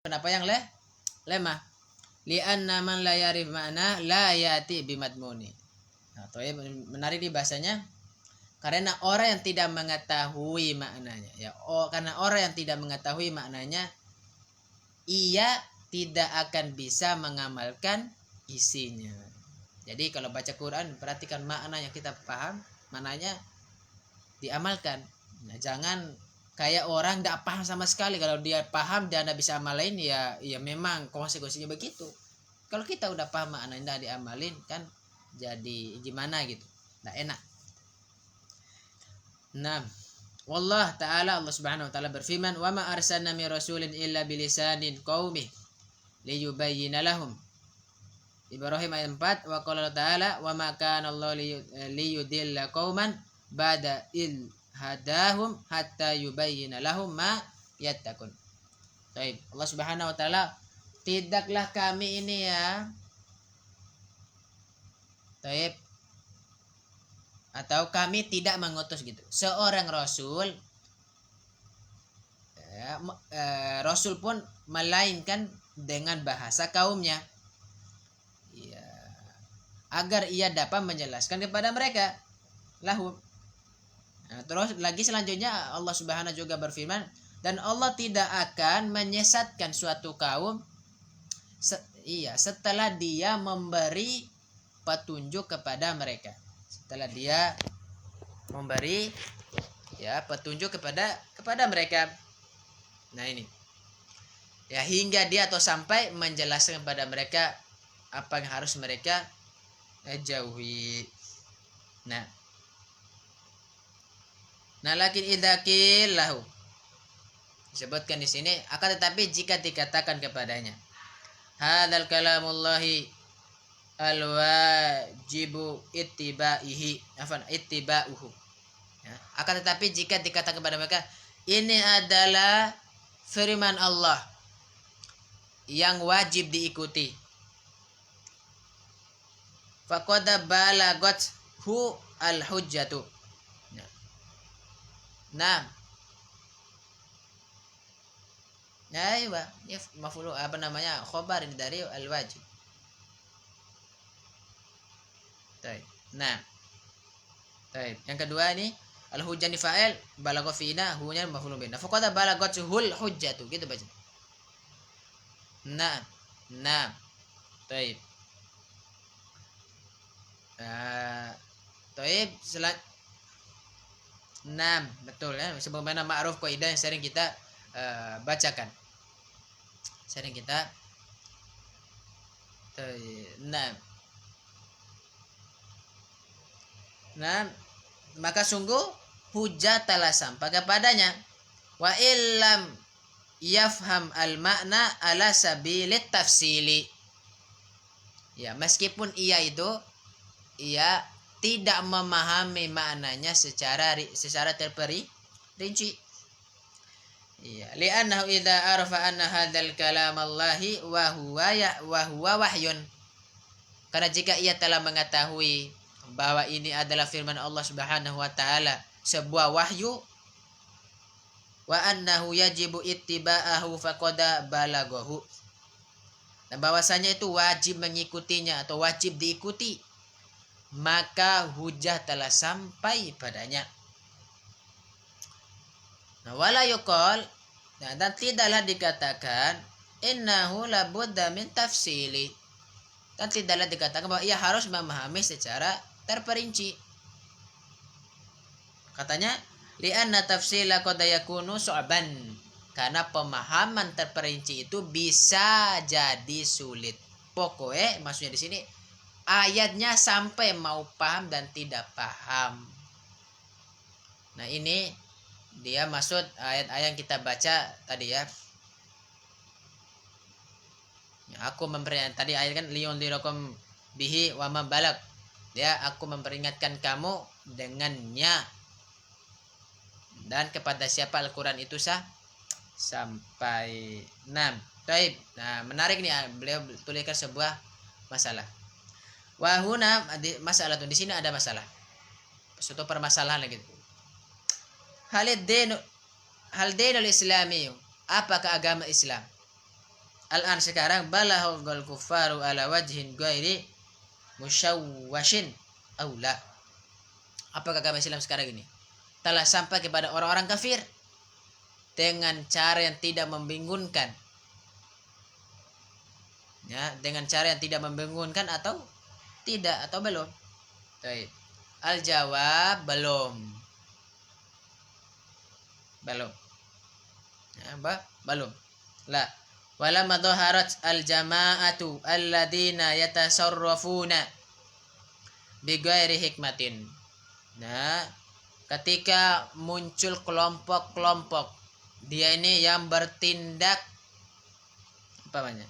Kenapa yang lemah? Li'anna man la yarif ma'na la yati bimadmuni. Nah, menarik di bahasanya, karena orang yang tidak mengetahui maknanya, ya. Karena orang yang tidak mengetahui maknanya, ia tidak akan bisa mengamalkan isinya. Jadi kalau baca Quran, perhatikan makna yang kita paham, maknanya diamalkan. Nah, jangan kayak orang tidak paham sama sekali. Kalau dia paham dan tidak bisa amalin, ya memang konsekuensinya begitu. Kalau kita udah paham makna tidak diamalin, kan jadi gimana gitu, tidak enak. Nah, wallah ta'ala, Allah subhanahu wa ta'ala berfirman, wa ma arsalna min rasulin illa bilisanin qaumi liyubayyina lahum. Ibrahim ayat 4, wa qala ta'ala wa ma kana Allah liyudilla qauman ba'da il hadahum hatta yubayyina lahum ma yattaqun. Baik, Allah subhanahu wa ta'ala, tidaklah kami ini ya, baik, atau kami tidak mengutus gitu seorang rasul, ya, rasul pun melainkan dengan bahasa kaumnya, ya, agar ia dapat menjelaskan kepada mereka lahum. Nah, terus lagi selanjutnya Allah subhanahu juga berfirman, dan Allah tidak akan menyesatkan suatu kaum setelah dia memberi petunjuk kepada mereka. Setelah dia memberi petunjuk kepada mereka. Nah ini, ya, hingga dia atau sampai menjelaskan kepada mereka apa yang harus mereka jauhi. Nah lakin idakil lahu, disebutkan di sini, akan tetapi jika dikatakan kepadanya, hadzal kalamullahi alwajibu ittiba'uhu, ya, akan tetapi jika dikatakan kepada mereka, ini adalah firman Allah yang wajib diikuti, faqad balagat hu al-hujjatu. Nah, ini maf'ul khobar ini dari al-wajib. Nah, yang kedua ini al-hujjah ni fa'il, balagha fina hunya maf'ul bih. Faqad balagat hul hujjatu, gitu baca. Nah. Baik. Nah, betul ya, sebagaimana ma'ruf kaidah yang sering kita bacakan. Nah, maka sungguh hujah telah sampai kepadanya, wa illam yafham al makna ala sabilit tafsili. Ya, meskipun ia tidak memahami maknanya secara terperinci. Iya, li'annahu idza arafa anna hadzal kalam Allahi wa huwa wahyun. Karena jika ia telah mengetahui bahwa ini adalah firman Allah Subhanahu wa taala, sebuah wahyu, wa annahu yajibu ittiba'ahu faqad balaghahu, dan bahwasanya itu wajib mengikutinya atau wajib diikuti, maka hujah telah sampai padanya. Nah, wala yuqal, dan tidaklah dikatakan innahu labudda min tafsili, dan tidaklah dikatakan bahwa ia harus memahami secara terperinci. Katanya, li'anna tafsila qad yakunu su'ban, karena pemahaman terperinci itu bisa jadi sulit. Pokoknya maksudnya di sini ayatnya sampai mau paham dan tidak paham. Nah ini dia maksud ayat-ayat yang kita baca tadi ya. Aku memperingatkan tadi ayat kan, liyun lirakum bihi wa ma balag. Ya, aku memperingatkan kamu dengannya, dan kepada siapa Al-Quran itu sampai 6. Baik. Nah, menarik nih, beliau tuliskan sebuah masalah. Wahuna masalah tuh, di sini ada masalah. Suatu permasalahan gitu. Hal dinul islami, apakah agama Islam Al-an sekarang balaghal kuffaru ala wajhin ghairi musyawwashin aula. Apakah agama Islam sekarang ini telah sampai kepada orang-orang kafir dengan cara yang tidak membingungkan? Ya, dengan cara yang tidak membingungkan atau tidak atau belum? Baik. Al-jawab belum. Belum. Ya, belum. La. Walamma dhaharat al-jama'atu alladziina yatasarrafuna bighairi hikmatin. Nah, ketika muncul kelompok-kelompok dia ini yang bertindak apa namanya?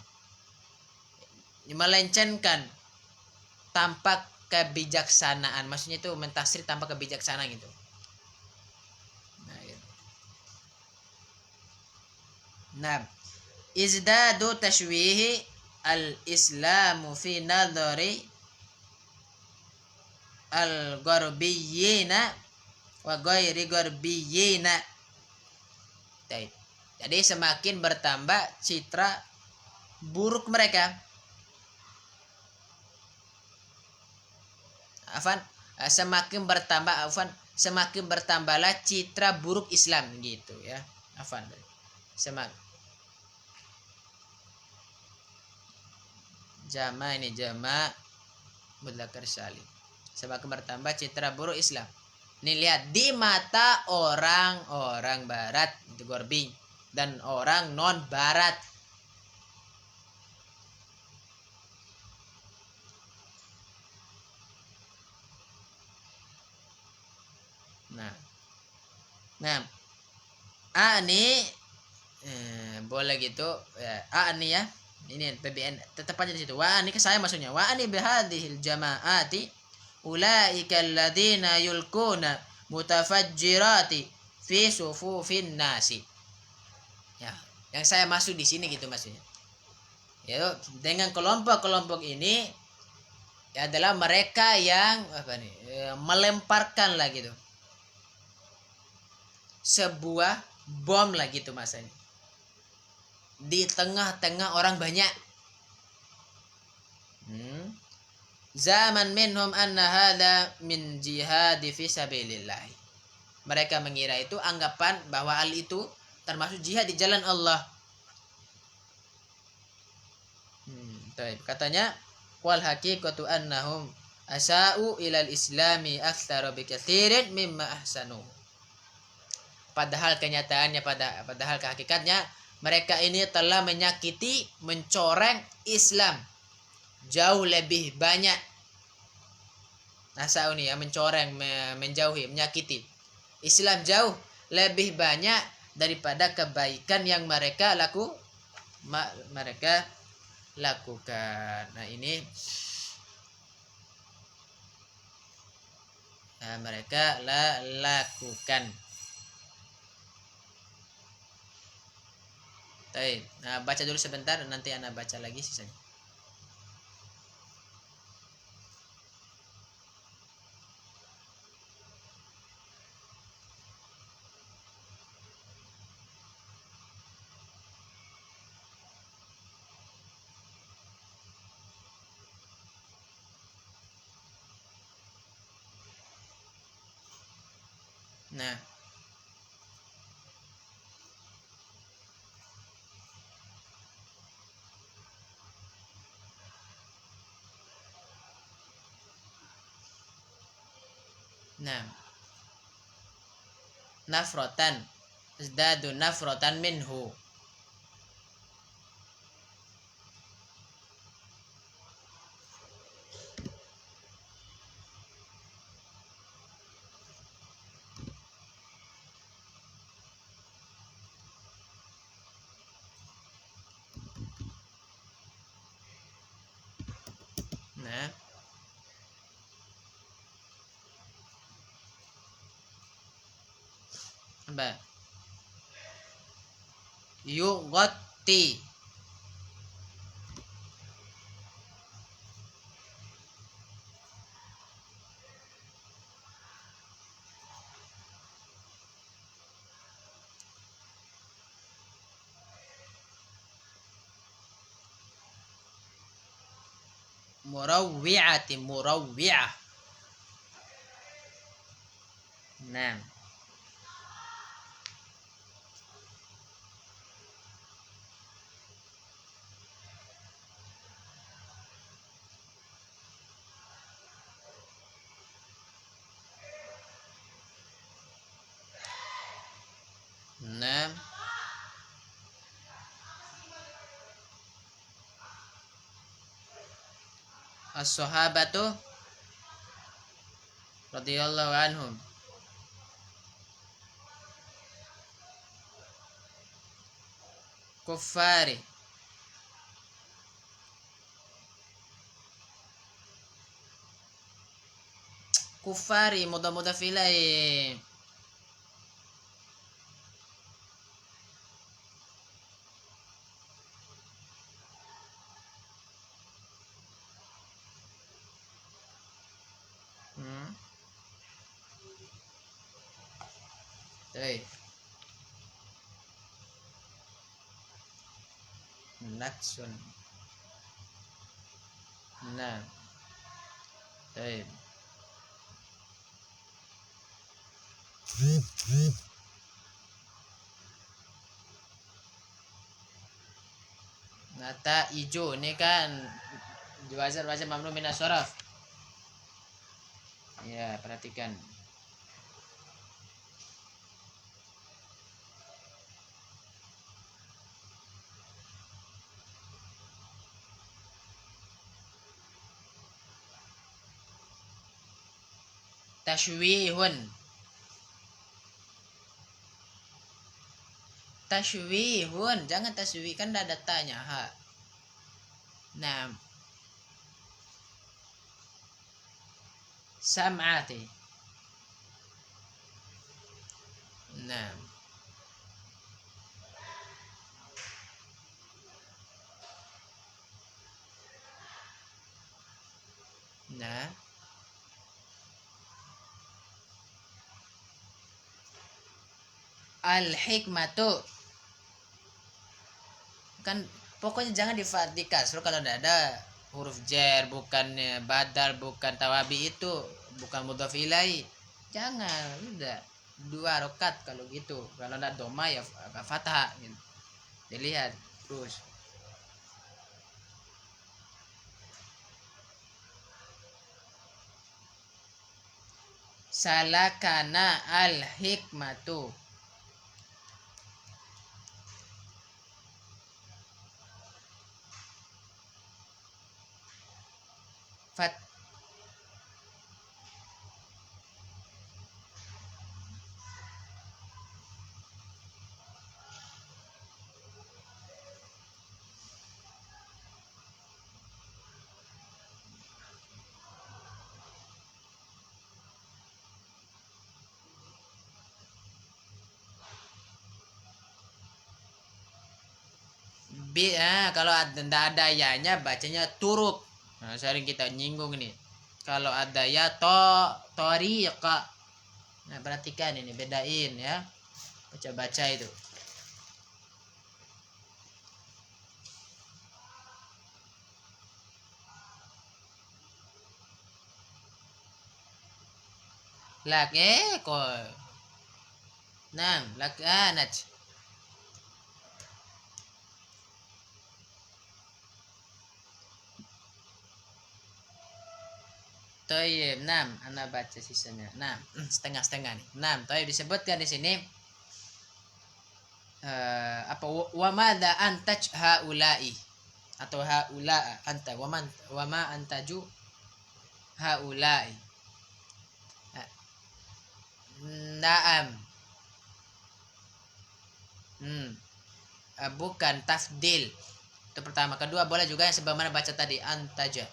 Melencengkan tanpa kebijaksanaan. Maksudnya itu mentafsir tanpa kebijaksanaan gitu. Nah, gitu. Nah, izdadu tashwihi al-islamu fi nadhari al-gharbiyina wa ghairi gharbiyina. Jadi semakin bertambah citra buruk mereka. Semakin bertambahlah citra buruk Islam gitu ya. Semakin jama mudzakkar salim. Semakin bertambah citra buruk Islam. Nih lihat di mata orang-orang barat itu Gorbi dan orang non barat. Nah, ini boleh gitu ya. Ini ya. Ini PBN tetap aja di situ. Wa ani ke saya maksudnya. Wa ani bihadhil jama'ati ulaika alladziina yulquna mutafajjirati fi sufufin nasi. Ya, yang saya maksud di sini gitu maksudnya. Ya, dengan kelompok-kelompok ini ya adalah mereka yang melemparkan lah gitu. Sebuah bom lah gitu masanya. Di tengah-tengah orang banyak. Zaman minhum anna hadza min jihadi fi sabilillah. Mereka mengira itu anggapan bahwa hal itu termasuk jihad di jalan Allah. Katanya wal haqiqatu annahum asa'u ilal islami aktsara bi katsirin mimma ahsanu. Padahal kenyataannya padahal kehakikatnya mereka ini telah menyakiti, mencoreng Islam jauh lebih banyak. Asa'u ini ya mencoreng, menjauhi, menyakiti Islam jauh lebih banyak daripada kebaikan yang mereka lakukan. Nah, ini mereka lakukan. Nah, baca dulu sebentar nanti anak baca lagi sisanya. Nah, nafrotan zdadu nafrotan minhu. Nah, apa? Yughatti. murawwi'ati murawwi'ah. Nah, nah, as-sahabatu radhiyallahu anhum. Kuffari. Kufari mudhaf ilaih. Baik. Naksun. Nah. Baik. Nata ijo ini kan wazan mamnu min as-sarf. Ya, perhatikan. Tashwihun. Tashwihun, jangan taswih kan ada tanya ha. Nah. Sam'ati. Nah. Nah. Al-hikmatu. Kan pokoknya jangan di kasro kalau tidak ada huruf jar, bukan badal, bukan tawabi, itu bukan mudhaf ilaih. Jangan, udah 2 rakaat kalau gitu. Kalau ada doma ya fathah gitu. Dilihat terus. Salakana al-hikmatu. Fat kalau tidak ada yanya bacanya turuk. Nah, sering kita nyinggung nih. Kalau ada ya toriqa. Nah, perhatikan ini, bedain ya. Baca-baca itu. Lak kok. Nah, lakanat. Toyib, 6. Anda baca sisanya. 6. Setengah-setengah nih. 6. Toyib disebutkan di sini. Apa wa madza antaj haula'i atau haula anta wa ma antaju haula'i. Naam. Bukan tafdil. Itu pertama. Kedua boleh juga yang sebagaimana baca tadi antaja.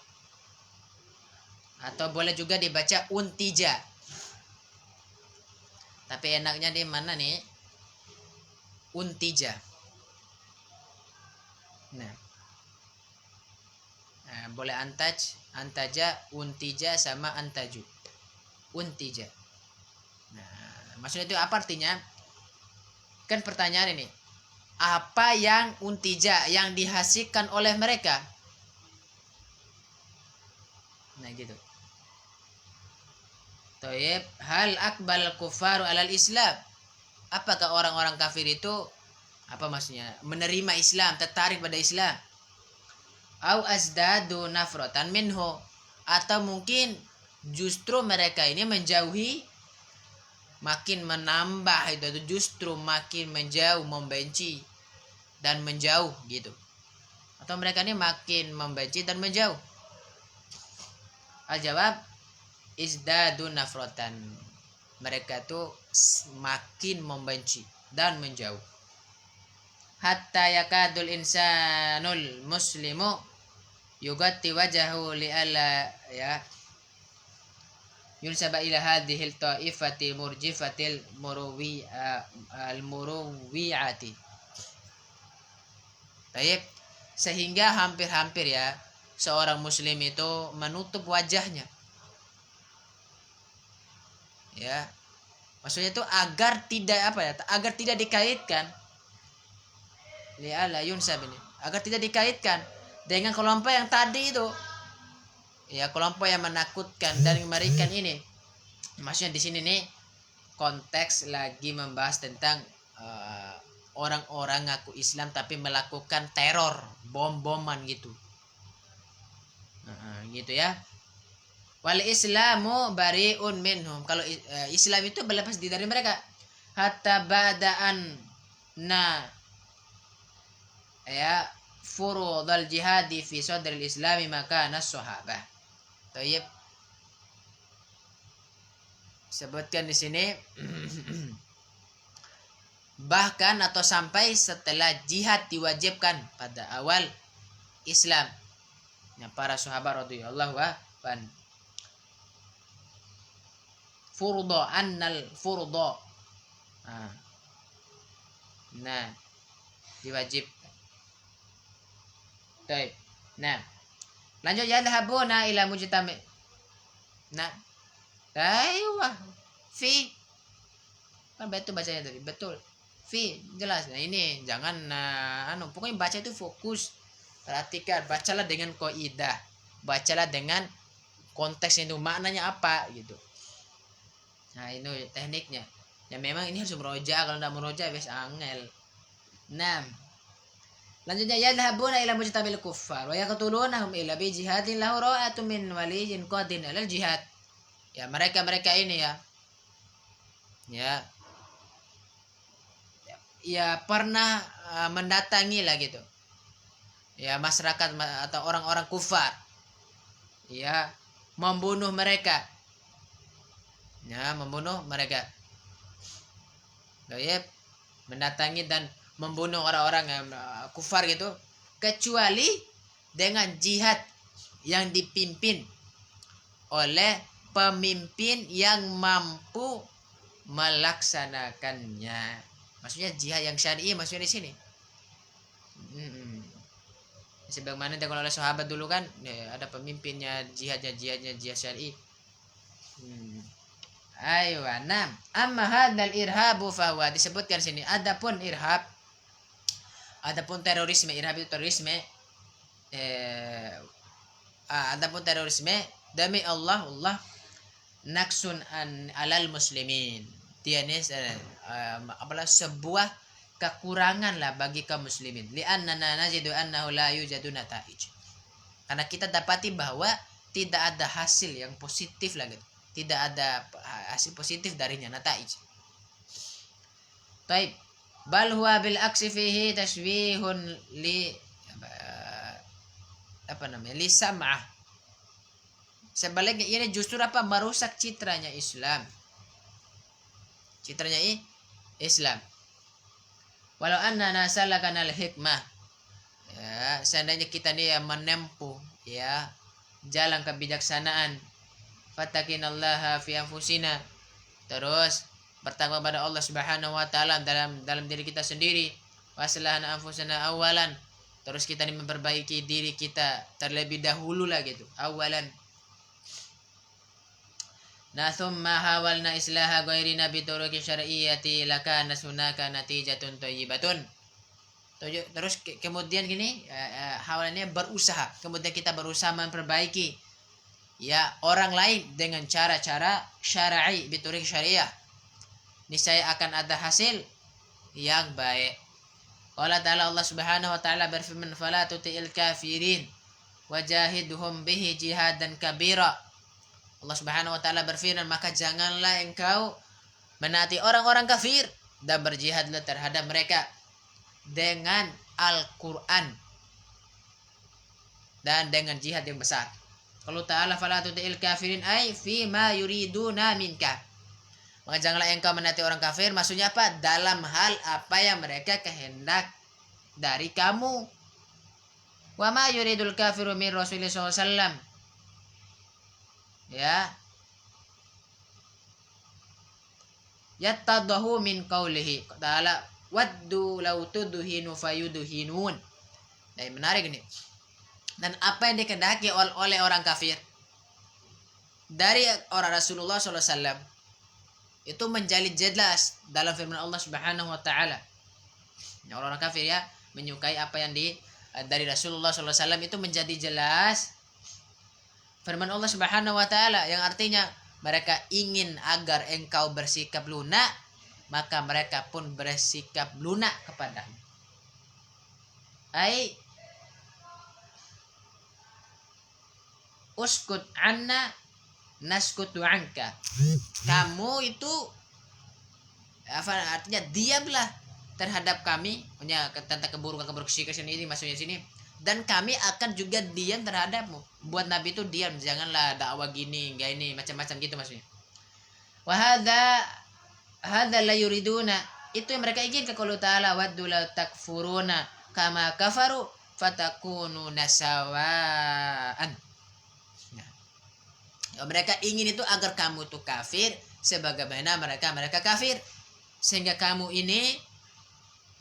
Atau boleh juga dibaca untija. Tapi enaknya di mana nih? Untija. Nah, boleh antaja, untija sama antaju. Untija. Nah, maksudnya itu apa artinya? Kan pertanyaan ini. Apa yang untija yang dihasilkan oleh mereka? Nah gitu. Taib, hal akbal kufaru alal Islam? Apakah orang-orang kafir itu apa maksudnya? Menerima Islam, tertarik pada Islam? Au azdadu nafratan minhu, atau mungkin justru mereka ini menjauhi, makin menambah itu justru makin menjauh, membenci dan menjauh gitu. Atau mereka ini makin membenci dan menjauh. Al-jawab izdadu nafratan. Mereka tuh makin membenci dan menjauh. Hatta yakadul insanul muslimu yugatti wajahu li'alla ya yunsaba ila hadhil ta'ifati murjifatil muruwi al-muruwiati. Baik, sehingga hampir-hampir ya seorang muslim itu menutup wajahnya. Ya. Maksudnya itu agar tidak agar tidak dikaitkan li'alla yunsab ini, agar tidak dikaitkan dengan kelompok yang tadi itu. Ya, kelompok yang menakutkan dan mengerikan ini. Maksudnya di sini nih konteks lagi membahas tentang orang-orang ngaku Islam tapi melakukan teror, bom-boman gitu. Gitu ya. Wal Islamu bariun minhum. Kalau Islam itu berlepas diri dari mereka. Hatta ba'da'an ya furudal jihadi fi sadril islami maka nas-sahabah. Tayyib. Sebutkan di sini bahkan atau sampai setelah jihad diwajibkan pada awal Islam ya para sahabat radhiyallahu anhum. Furdo annal furdo. Nah, diwajib. Baik. Nah, lanjut ya dhahabuna ila mujtami. Nah, aywa fi kan betul bacanya tadi, betul. Fi jelas. Nah, ini jangan pokoknya baca itu fokus. Perhatikan, bacalah dengan kaidah. Bacalah dengan konteks itu maknanya apa gitu. Nah, ini tekniknya. Ya memang ini harus meroja, kalau enggak meroja wes angel. 6. Lanjutnya yadhhabuna ila mujtabil kuffar wa yaqtulunahum ila bi jihadin lahu ra'atun min waliyyin qadin alal jihad. Ya mereka ini ya pernah mendatangi lah gitu. Ya masyarakat atau orang-orang kufar. Ya membunuh mereka. Ya membunuh mereka. Baik, mendatangi dan membunuh orang-orang yang kufar gitu, kecuali dengan jihad yang dipimpin oleh pemimpin yang mampu melaksanakannya. Maksudnya jihad yang syar'i maksudnya di sini. Sebagaimana dilakukan oleh sahabat dulu kan, ya, ada pemimpinnya jihad syar'i. Ayo, 6. Amma hadzal irhabu fahuwa, disebutkan sini adapun irhab, adapun terorisme, irhab itu terorisme, adapun terorisme demi Allah naksun alal muslimin. Dia ini apalah sebuah kekurangan lah bagi kaum muslimin. Li'annana najidu annahu la yujadu nata'ij. Karena kita dapati bahwa tidak ada hasil yang positif lagi. Tidak ada hasil positif darinya, nata'ij. Baik. Bal huwa bil aksi fihi tashbihun li li sam'ah. Sebaliknya ini justru merusak citranya Islam. Citranya Islam. Walau annana salakana al-hikmah. Ya, seandainya kita ni menempuh ya jalan kebijaksanaan, fattaqinallaha fi anfusina, terus bertakwa pada Allah Subhanahu wa taala dalam diri kita sendiri, waslahna anfusana awalan, terus kita ini memperbaiki diri kita terlebih dahulu lah gitu, awalan. Nah, thumma hawalna islaha ghairina bi turuqi syar'iyyati lakana sunaka natijatun thayyibatun. Terus kemudian gini, hawalannya berusaha, kemudian kita berusaha memperbaiki ya orang lain dengan cara-cara syar'i biturik syariah, niscaya akan ada hasil yang baik. Qala ta'ala, Allah Subhanahu wa taala berfirman, "Fala tuti'il kafirin wajahidhum bihi jihadan kabira." Allah Subhanahu wa taala berfirman, maka janganlah engkau menaati orang-orang kafir dan berjihadlah terhadap mereka dengan Al-Qur'an dan dengan jihad yang besar. Kalau ta'ala fala tuti'il kafirin ay fi ma yuriduna minka. Maka janganlah engkau menaati orang kafir, maksudnya apa? Dalam hal apa yang mereka kehendak dari kamu. Wa ma yuridul kafiru min Rasulullah SAW. Ya. Yattadahu min qawlihi ta'ala waddu law tudhinu fayudhinun. Nah, menarik ini. Dan apa yang dikehendaki oleh orang kafir dari orang Rasulullah SAW itu menjadi jelas dalam firman Allah Subhanahu wa taala. Ya, orang kafir ya menyukai apa yang dari Rasulullah SAW itu menjadi jelas firman Allah Subhanahu wa taala yang artinya mereka ingin agar engkau bersikap lunak, maka mereka pun bersikap lunak kepadamu. Ai uskut anna naskutu anka. Kamu itu apa artinya, diamlah terhadap kami, punya tentang keburukan ini maksudnya sini, dan kami akan juga diam terhadapmu. Buat Nabi itu diam, janganlah dakwah gini, enggak ini macam-macam gitu maksudnya. Wa hadza la yuriduna, itu yang mereka inginkan. Kalau ta'ala waddu la takfuruna kama kafaru fatakunu nasawaan. Mereka ingin itu agar kamu tuh kafir sebagaimana mereka kafir, sehingga kamu ini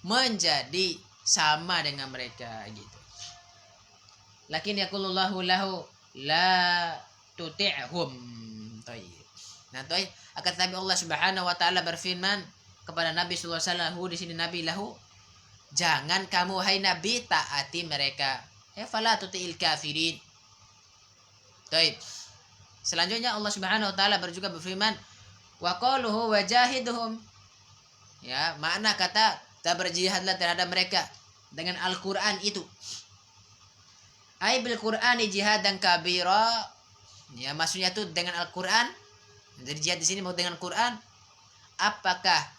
menjadi sama dengan mereka gitu. Lakin yaqulullahu lahu la tuti'hum. Thayyib. Nah, akan tetapi Allah Subhanahu wa taala berfirman kepada Nabi sallallahu alaihi wasallam, di sini Nabi lahu, jangan kamu hai Nabi taati mereka. Fala tuti'il kafirin. Baik. Selanjutnya Allah Subhanahu wa taala juga berfirman, wa qaluhu wajahidhum. Ya, makna kata berjihadlah terhadap mereka dengan Al-Qur'an itu. Ai bil Qur'ani jihadan kabira. Ya, maksudnya itu dengan Al-Qur'an. Jadi jihad di sini mau dengan Quran. Apakah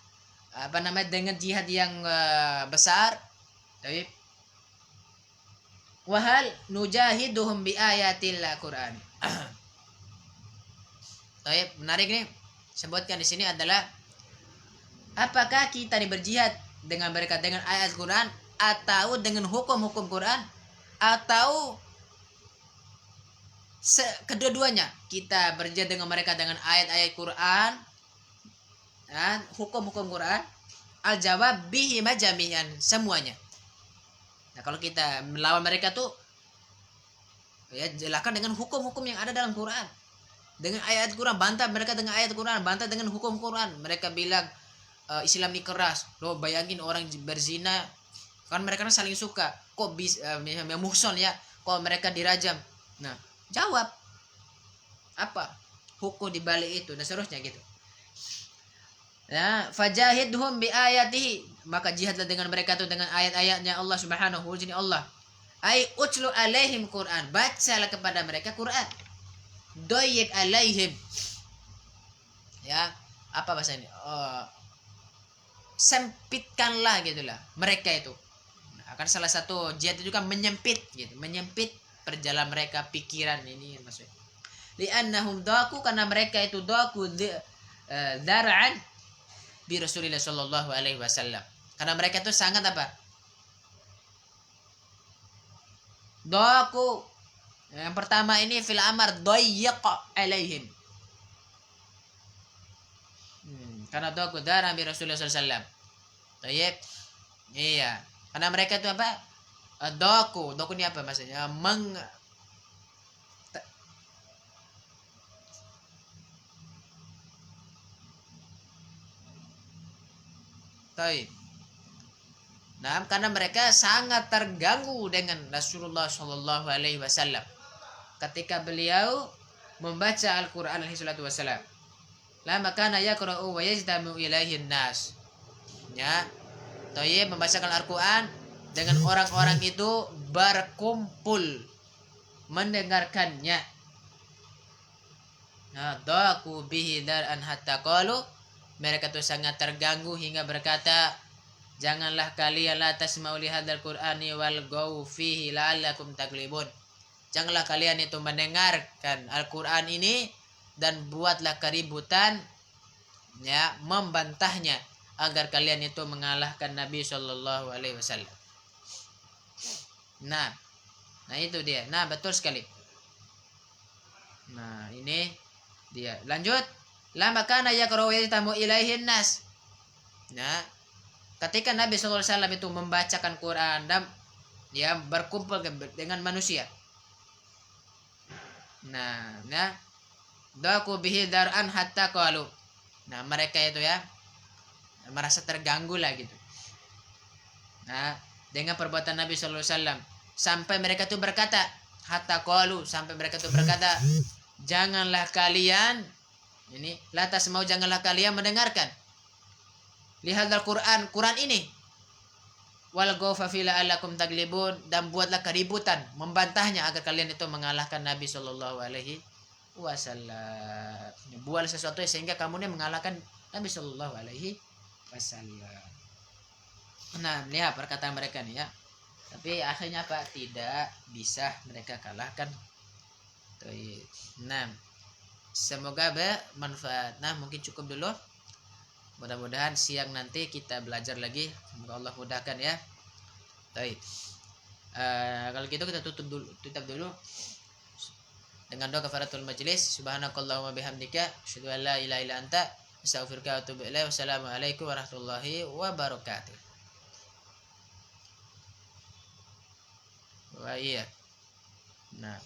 dengan jihad yang besar? Baik. Wahal nujahiduhum bi ayatil Qur'an. Baik, menarik nih. Sebutkan di sini adalah apakah kita berjihad dengan mereka dengan ayat Quran atau dengan hukum-hukum Quran, atau kedua-duanya kita berjihad dengan mereka dengan ayat-ayat Quran dan hukum-hukum Quran? Al-jawab bihi majami'an, semuanya. Nah, kalau kita melawan mereka tuh ya jelaskan dengan hukum-hukum yang ada dalam Quran. Dengan ayat Quran, bantah mereka dengan ayat Quran, bantah dengan hukum Quran. Mereka bilang Islam ini keras. Lo bayangin orang berzina, kan mereka kan saling suka. Kok muhson ya, kok mereka dirajam. Nah, jawab apa hukum di balik itu dan seterusnya gitu. Ya, fajahidhum bi ayatihi, maka jihadlah dengan mereka itu dengan ayat-ayatnya Allah Subhanahu wa taala. Allah ai utlu alaihim Quran, bacalah kepada mereka Quran. Doyik alaihim, ya apa bahasa ini, sempitkanlah gitulah mereka itu. Nah, akan salah satu jihad itu kan menyempit gitu, menyempit perjalanan mereka, pikiran ini maksudnya. Li'annahum daku, karena mereka itu daku dar'an bi Rasulillah sallallahu alaihi wasallam, karena mereka itu sangat apa, daku. Yang pertama ini fil amar dayyaqa alaihim. Karena daku dar'an bi Rasulillah sallallahu alaihi wasallam. Baik. Iya, karena mereka itu apa, daku ini apa maksudnya, Taib. Nah, karena mereka sangat terganggu dengan Rasulullah Shallallahu Alaihi Wasallam ketika beliau membaca Al-Quran alaihi salatu wassalam. Lama kana yaqra'u wa yajtamu ilaihi nas. Ya, Toye membacakan Al-Quran dengan orang-orang itu berkumpul mendengarkannya. Nah, daku bihi dar'an hatta qalu, mereka itu sangat terganggu hingga berkata, janganlah kalian la tasma'u li hadzal qur'ani wal gaw fihi la'allakum taglibun. Janganlah kalian itu mendengarkan Al-Quran ini dan buatlah keributan, ya, membantahnya agar kalian itu mengalahkan Nabi Shallallahu Alaihi Wasallam. Nah itu dia. Nah, betul sekali. Nah, ini dia. Lanjut. Lama kana yaqra'u yajtamu ilaihin nas. Nah, ketika Nabi Shallallahu Alaihi Wasallam itu membacakan Quran dan ya berkumpul dengan manusia. Nah, daku bihi dar'an hatta qalu. Nah, mereka itu ya merasa terganggu lah gitu. Nah, dengan perbuatan Nabi Sallallahu Alaihi Wasallam sampai mereka itu berkata, hatta qalu, sampai mereka itu berkata, janganlah kalian ini lantas mau janganlah kalian mendengarkan lihatlah Quran ini wal ghawfa fila alakum taglibun, dan buatlah keributan membantahnya agar kalian itu mengalahkan Nabi Sallallahu Alaihi Wasallam. Buat sesuatu sehingga kamu ini mengalahkan Nabi Sallallahu Alaihi Wasallam. Nah, lihat perkataan mereka nih ya. Tapi akhirnya apa? Tidak bisa mereka kalahkan. Nah, semoga bermanfaat. Nah, mungkin cukup dulu. Mudah-mudahan siang nanti kita belajar lagi. Semoga Allah mudahkan ya. Baik. Kalau gitu kita tutup dulu dengan doa kafaratul majlis. Subhanakallahumma bihamdika asyhadu an la ilaha illa anta astaghfiruka wa atubu ilaik. Wassalamualaikum warahmatullahi wabarakatuh. Wah iya. Nah.